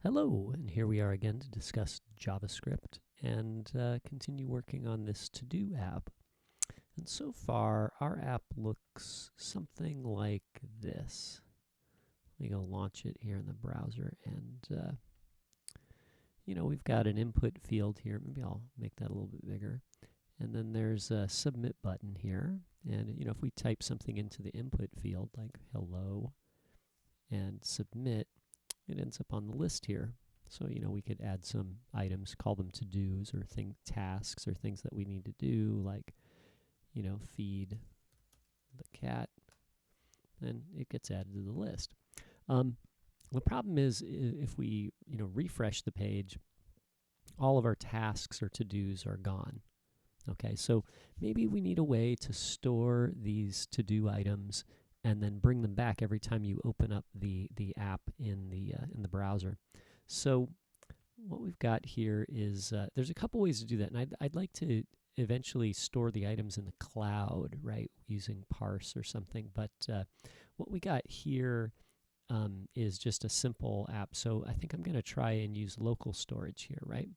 Hello, and here we are again to discuss JavaScript and continue working on this to-do app. And so far, our app looks something like this. Let me go launch it here in the browser, and we've got an input field here. Maybe I'll make that a little bit bigger. And then there's a submit button here. And if we type something into the input field like hello and submit, it ends up on the list here. So, we could add some items, call them to-dos or tasks or things that we need to do, like, feed the cat, and it gets added to the list. The problem is if we, refresh the page, all of our tasks or to-dos are gone. Okay, so maybe we need a way to store these to-do items and then bring them back every time you open up the app in the browser. So what we've got here is there's a couple ways to do that, and I'd like to eventually store the items in the cloud, right, using parse or something. But what we got here is just a simple app. So I think I'm going to try and use local storage here, right?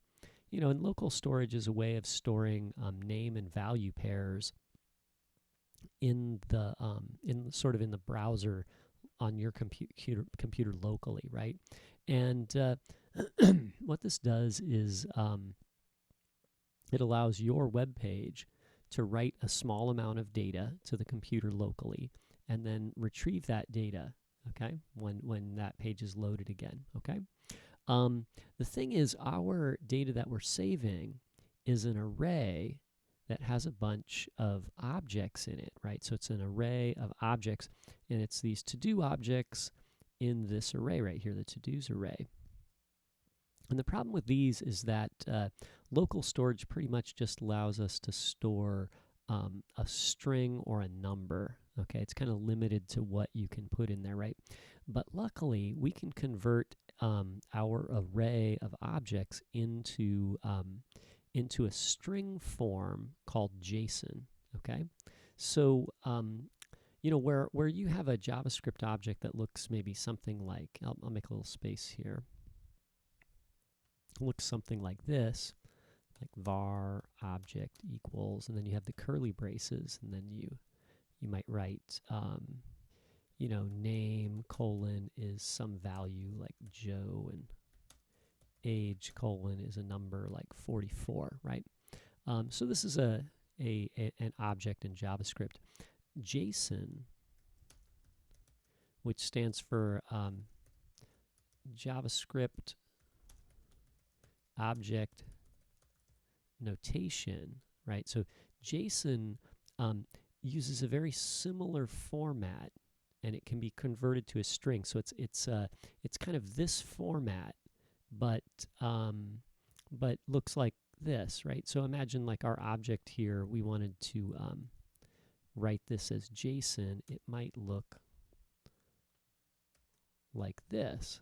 And local storage is a way of storing name and value pairs in the in the browser on your computer locally, right? And what this does is it allows your web page to write a small amount of data to the computer locally and then retrieve that data, okay, when that page is loaded again, okay? The thing is, our data that we're saving is an array that has a bunch of objects in it, right? So it's an array of objects, and it's these to-do objects in this array right here, the to-dos array. And the problem with these is that local storage pretty much just allows us to store a string or a number, okay? It's kind of limited to what you can put in there, right? But luckily, we can convert our array of objects into a string form called JSON, okay? So, where you have a JavaScript object that looks maybe something like, I'll make a little space here, looks something like this, like var object equals, and then you have the curly braces, and then you might write, name colon is some value like Joe, and age colon is a number like 44, right? So this is an object in JavaScript. JSON, which stands for JavaScript Object Notation, right? So JSON uses a very similar format, and it can be converted to a string. So it's kind of this format, but looks like this, right? So imagine like our object here, we wanted to write this as JSON. It might look like this.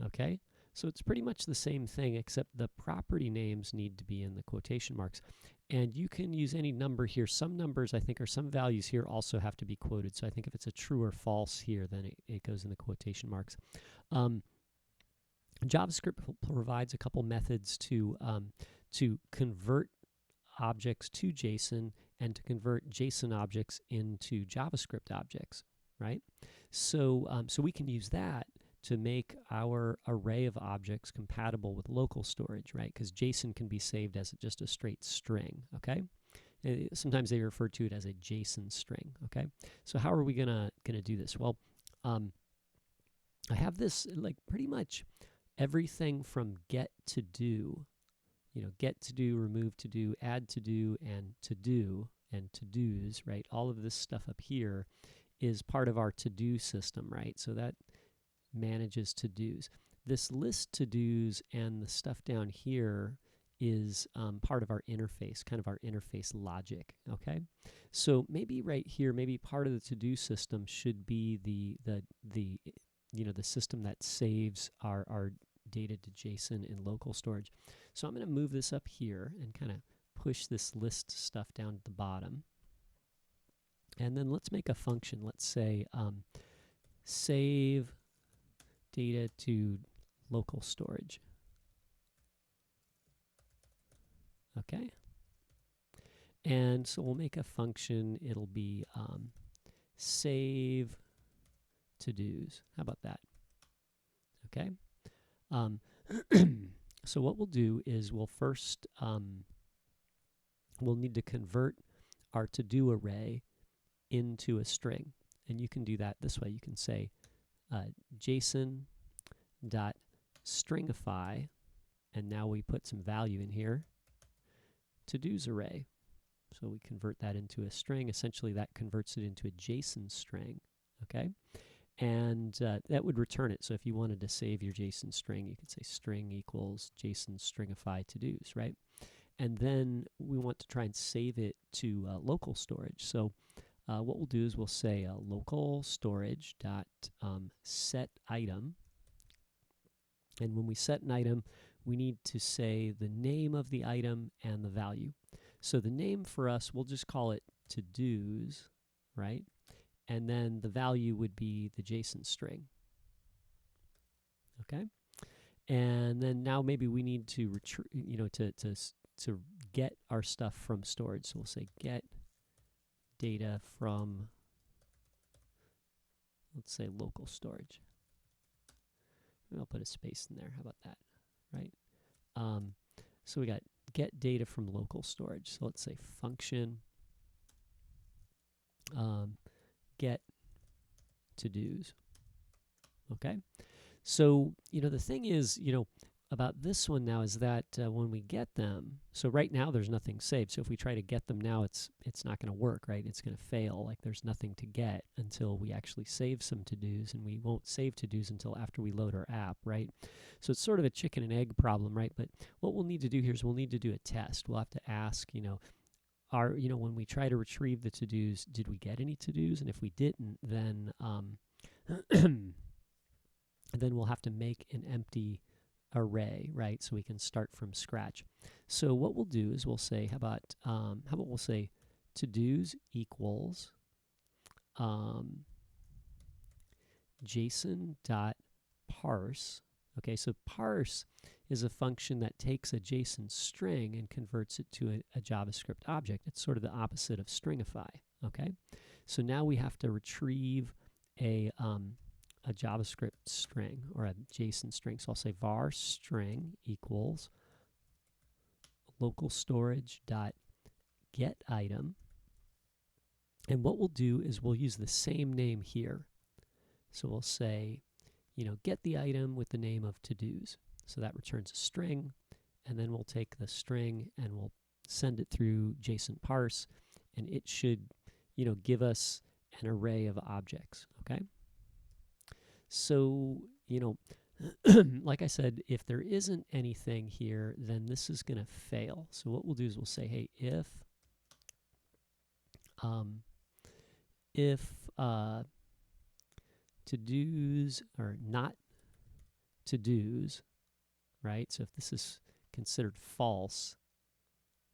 Okay, so it's pretty much the same thing, except the property names need to be in the quotation marks. And you can use any number here. Some numbers, I think, or some values here also have to be quoted. So I think if it's a true or false here, then it goes in the quotation marks. JavaScript provides a couple methods to convert objects to JSON and to convert JSON objects into JavaScript objects, right? So, so we can use that to make our array of objects compatible with local storage, right? Because JSON can be saved as just a straight string, okay? Sometimes they refer to it as a JSON string, okay? So how are we gonna do this? Well, I have this like pretty much everything from get to do, get to do, remove to do, add to do, and to-dos, right? All of this stuff up here is part of our to-do system, right? So that manages to-dos. This list to-dos and the stuff down here is part of our interface, kind of our interface logic, okay? So maybe right here, maybe part of the to-do system should be the system that saves our data to JSON in local storage. So I'm going to move this up here and kind of push this list stuff down at the bottom. And then let's make a function. Let's say save data to local storage. Okay. And so we'll make a function. It'll be save to-dos. How about that? Okay. So what we'll do is we'll first we'll need to convert our to-do array into a string, and you can do that this way. You can say JSON.stringify, and now we put some value in here, to-dos array. So we convert that into a string. Essentially, that converts it into a JSON string. Okay. And that would return it. So if you wanted to save your JSON string, you could say string equals JSON stringify to-dos, right? And then we want to try and save it to local storage. So what we'll do is we'll say local storage dot set item. And when we set an item, we need to say the name of the item and the value. So the name for us, we'll just call it to-dos, right? And then the value would be the JSON string. Okay, and then now maybe we need to retrieve, to get our stuff from storage. So we'll say get data from, let's say, local storage. Maybe I'll put a space in there. How about that? Right. So we got get data from local storage. So let's say function get to-dos. Okay, so the thing is, about this one now is that when we get them, so right now there's nothing saved. So if we try to get them now, it's not going to work, right? It's going to fail. Like there's nothing to get until we actually save some to-dos, and we won't save to-dos until after we load our app, right? So it's sort of a chicken and egg problem, right? But what we'll need to do here is we'll need to do a test. We'll have to ask, when we try to retrieve the to-dos, did we get any to-dos? And if we didn't, then then we'll have to make an empty array, right? So we can start from scratch. So what we'll do is we'll say, how about we'll say to-dos equals JSON.parse. Okay, so parse is a function that takes a JSON string and converts it to a JavaScript object. It's sort of the opposite of stringify. Okay, so now we have to retrieve a JavaScript string or a JSON string. So I'll say var string equals localStorage.getItem. And what we'll do is we'll use the same name here. So we'll say, get the item with the name of to-dos. So that returns a string, and then we'll take the string and we'll send it through JSON parse, and it should, give us an array of objects. Okay. So, like I said, if there isn't anything here, then this is going to fail. So what we'll do is we'll say, hey, if to-dos are not to-dos, right? So if this is considered false,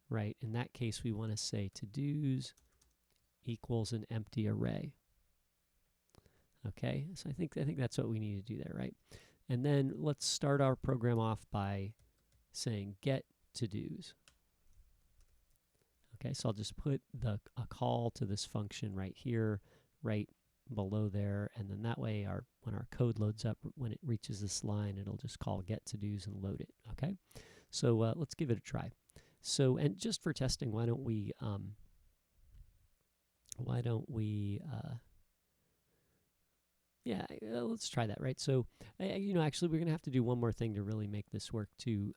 right, in that case we want to say to-dos equals an empty array. Okay, so I think that's what we need to do there, right? And then let's start our program off by saying get to-dos. Okay, so I'll just put a call to this function right here, right below there, and then that way when our code loads up, when it reaches this line, it'll just call get to-dos and load it. Okay, so let's give it a try. So, and just for testing, why don't we let's try that, right? So, actually, we're going to have to do one more thing to really make this work too.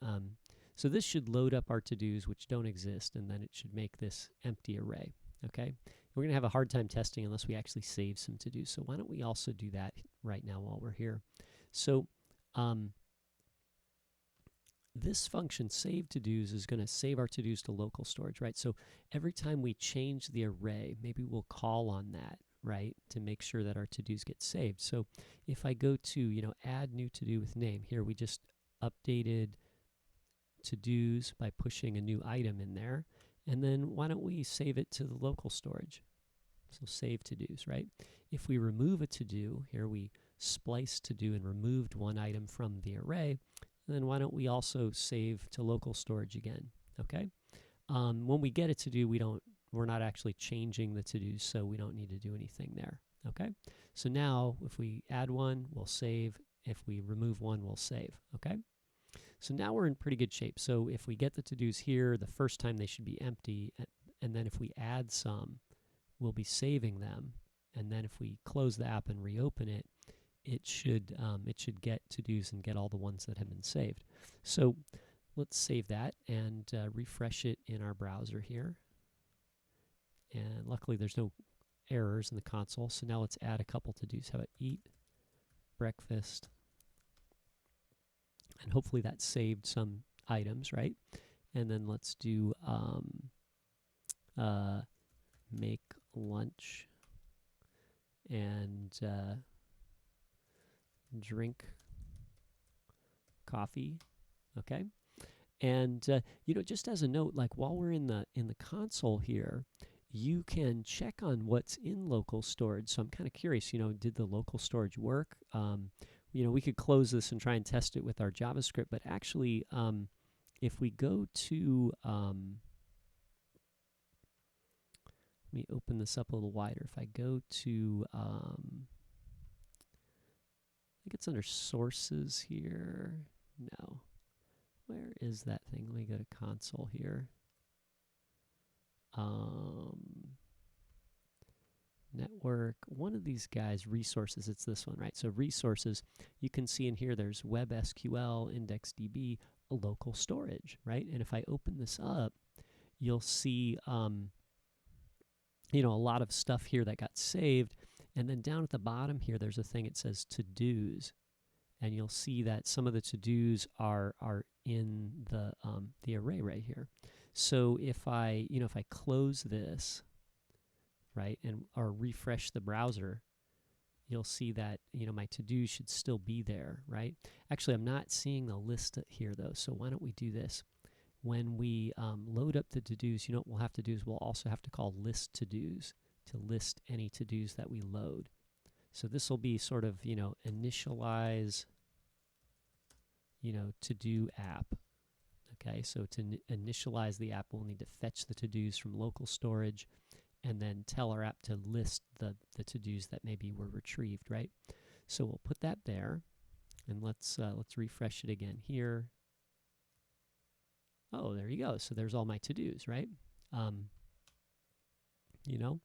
So this should load up our to-dos, which don't exist, and then it should make this empty array, okay? We're going to have a hard time testing unless we actually save some to-dos. So why don't we also do that right now while we're here? So this function save to-dos is going to save our to-dos to local storage, right? So every time we change the array, maybe we'll call on that, right, to make sure that our to-dos get saved. So if I go to, add new to-do with name, here we just updated to-dos by pushing a new item in there. And then why don't we save it to the local storage? So save to-dos, right? If we remove a to-do, here we spliced to-do and removed one item from the array, then why don't we also save to local storage again, okay? When we get a to-do, we're not actually changing the to-dos, so we don't need to do anything there, okay? So now, if we add one, we'll save. If we remove one, we'll save, okay? So now we're in pretty good shape. So if we get the to-dos here, the first time they should be empty, and then if we add some, we'll be saving them. And then if we close the app and reopen it, it should get to-dos and get all the ones that have been saved. So let's save that and refresh it in our browser here. And luckily there's no errors in the console. So now let's add a couple to-dos. How about eat, breakfast, and hopefully that saved some items, right? And then let's do make lunch and drink coffee, okay? And you know, just as a note, like while we're in the console here, you can check on what's in local storage. So I'm kind of curious, you know, did the local storage work? You know, we could close this and try and test it with our JavaScript, but actually, if we go to, let me open this up a little wider. If I go to, I think it's under sources here. No. Where is that thing? Let me go to console here. Network, one of these guys, resources, it's this one, right? So resources, you can see in here there's web SQL, IndexedDB, a local storage, right? And if I open this up, you'll see you know, a lot of stuff here that got saved. And then down at the bottom here, there's a thing that says to-dos. And you'll see that some of the to-dos are in the array right here. So if I, you know, if I close this, right, and or refresh the browser, you'll see that, you know, my to-dos should still be there, right? Actually, I'm not seeing the list here though. So why don't we do this? When we load up the to-dos, you know what we'll have to do is we'll also have to call list to-dos to list any to-dos that we load. So this will be sort of, you know, initialize, you know, to-do app. Okay, so to initialize the app, we'll need to fetch the to-dos from local storage and then tell our app to list the to-dos that maybe were retrieved, right? So we'll put that there, and let's refresh it again here. Oh, there you go. So there's all my to-dos, right? You know,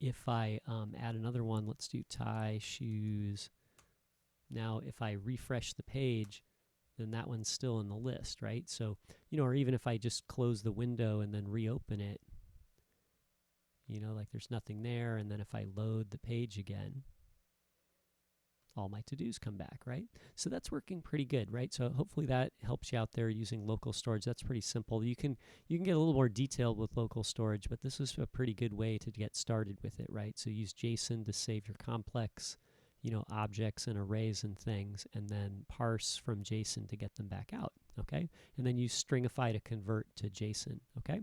if I add another one, let's do tie, shoes. Now, if I refresh the page, then that one's still in the list, right? So, you know, or even if I just close the window and then reopen it, you know, like there's nothing there, and then if I load the page again, all my to-dos come back, right? So that's working pretty good, right? So hopefully that helps you out there using local storage. That's pretty simple. You can get a little more detailed with local storage, but this is a pretty good way to get started with it, right? So use JSON to save your complex, you know, objects and arrays and things, and then parse from JSON to get them back out, okay? And then use stringify to convert to JSON, okay?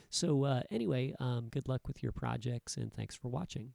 So anyway, good luck with your projects, and thanks for watching.